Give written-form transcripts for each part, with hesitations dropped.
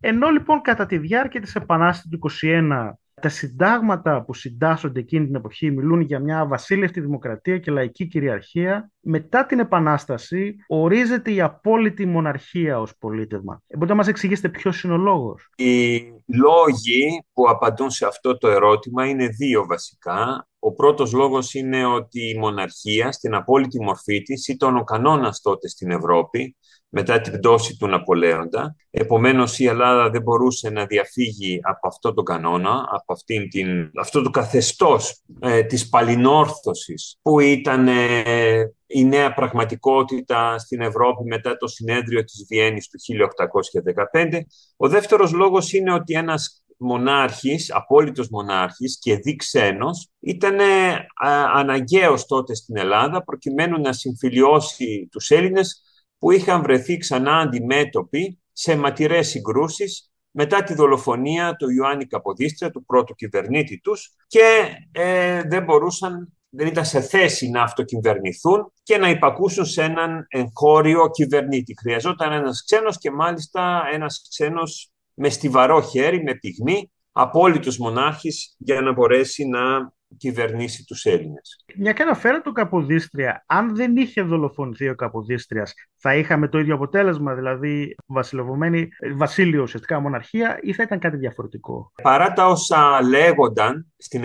Ενώ λοιπόν κατά τη διάρκεια της Επανάστασης του 21 τα συντάγματα που συντάσσονται εκείνη την εποχή μιλούν για μια βασίλευτη δημοκρατία και λαϊκή κυριαρχία. Μετά την Επανάσταση ορίζεται η απόλυτη μοναρχία ως πολίτευμα. Μπορείτε να μας εξηγήσετε ποιος είναι ο λόγος? Οι λόγοι που απαντούν σε αυτό το ερώτημα είναι δύο βασικά. Ο πρώτος λόγος είναι ότι η μοναρχία στην απόλυτη μορφή της ήταν ο κανόνας τότε στην Ευρώπη μετά την πτώση του Ναπολέοντα. Επομένως η Ελλάδα δεν μπορούσε να διαφύγει από αυτό το κανόνα, από αυτό το καθεστώς της παλινόρθωσης που ήταν η νέα πραγματικότητα στην Ευρώπη μετά το συνέδριο της Βιέννης του 1815. Ο δεύτερος λόγος είναι ότι ένας μονάρχης, απόλυτος μονάρχης και δι ξένος, ήταν αναγκαίος τότε στην Ελλάδα προκειμένου να συμφιλιώσει τους Έλληνες που είχαν βρεθεί ξανά αντιμέτωποι σε αιματηρές συγκρούσεις μετά τη δολοφονία του Ιωάννη Καποδίστρια, του πρώτου κυβερνήτη τους, και δεν ήταν σε θέση να αυτοκυβερνηθούν και να υπακούσουν σε έναν εγχώριο κυβερνήτη. Χρειαζόταν ένας ξένος και μάλιστα ένας ξένος με στιβαρό χέρι, με πυγμή, απόλυτος μονάρχης για να μπορέσει να κυβερνήσει τους Έλληνες. Μια και αναφέρατε το Καποδίστρια, αν δεν είχε δολοφονηθεί ο Καποδίστριας, θα είχαμε το ίδιο αποτέλεσμα, δηλαδή βασιλευωμένη βασίλειο, ουσιαστικά μοναρχία, ή θα ήταν κάτι διαφορετικό? Παρά τα όσα λέγονταν στην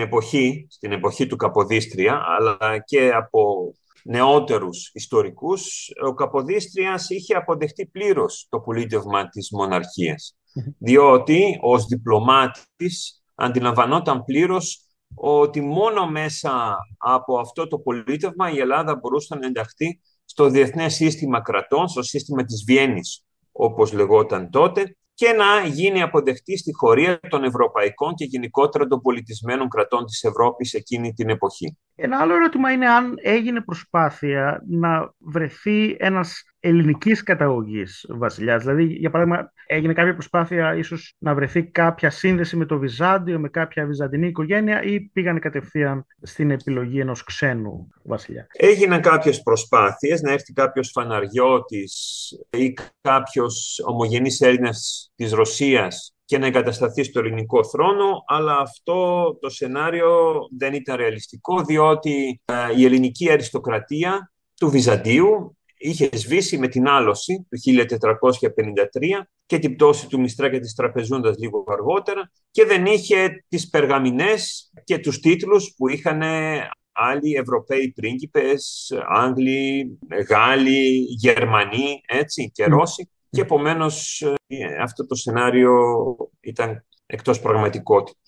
εποχή του Καποδίστρια, αλλά και από νεότερους ιστορικούς, ο Καποδίστριας είχε αποδεχτεί πλήρως το πολίτευμα της μοναρχίας, διότι ως διπλωμάτης αντιλαμβανόταν πλήρως ότι μόνο μέσα από αυτό το πολίτευμα η Ελλάδα μπορούσε να ενταχθεί στο διεθνές σύστημα κρατών, στο σύστημα της Βιέννης, όπως λεγόταν τότε, και να γίνει αποδεκτή στη χωρία των ευρωπαϊκών και γενικότερα των πολιτισμένων κρατών της Ευρώπης εκείνη την εποχή. Ένα άλλο ερώτημα είναι αν έγινε προσπάθεια να βρεθεί ένας ελληνικής καταγωγής βασιλιάς. Δηλαδή, για παράδειγμα, έγινε κάποια προσπάθεια ίσως να βρεθεί κάποια σύνδεση με το Βυζάντιο, με κάποια βυζαντινή οικογένεια, ή πήγανε κατευθείαν στην επιλογή ενός ξένου βασιλιά? Έγιναν κάποιες προσπάθειες να έρθει κάποιος φαναριώτης ή κάποιος ομογενής Έλληνας της Ρωσίας και να εγκατασταθεί στο ελληνικό θρόνο, αλλά αυτό το σενάριο δεν ήταν ρεαλιστικό, διότι η ελληνική αριστοκρατία του Βυζαντίου είχε σβήσει με την άλωση του 1453 και την πτώση του Μιστρά της Τραπεζούντας λίγο αργότερα, και δεν είχε τις περγαμηνές και τους τίτλους που είχαν άλλοι Ευρωπαίοι πρίγκιπες, Άγγλοι, Γάλλοι, Γερμανοί, έτσι, και Ρώσοι. Και επομένως αυτό το σενάριο ήταν εκτός πραγματικότητας.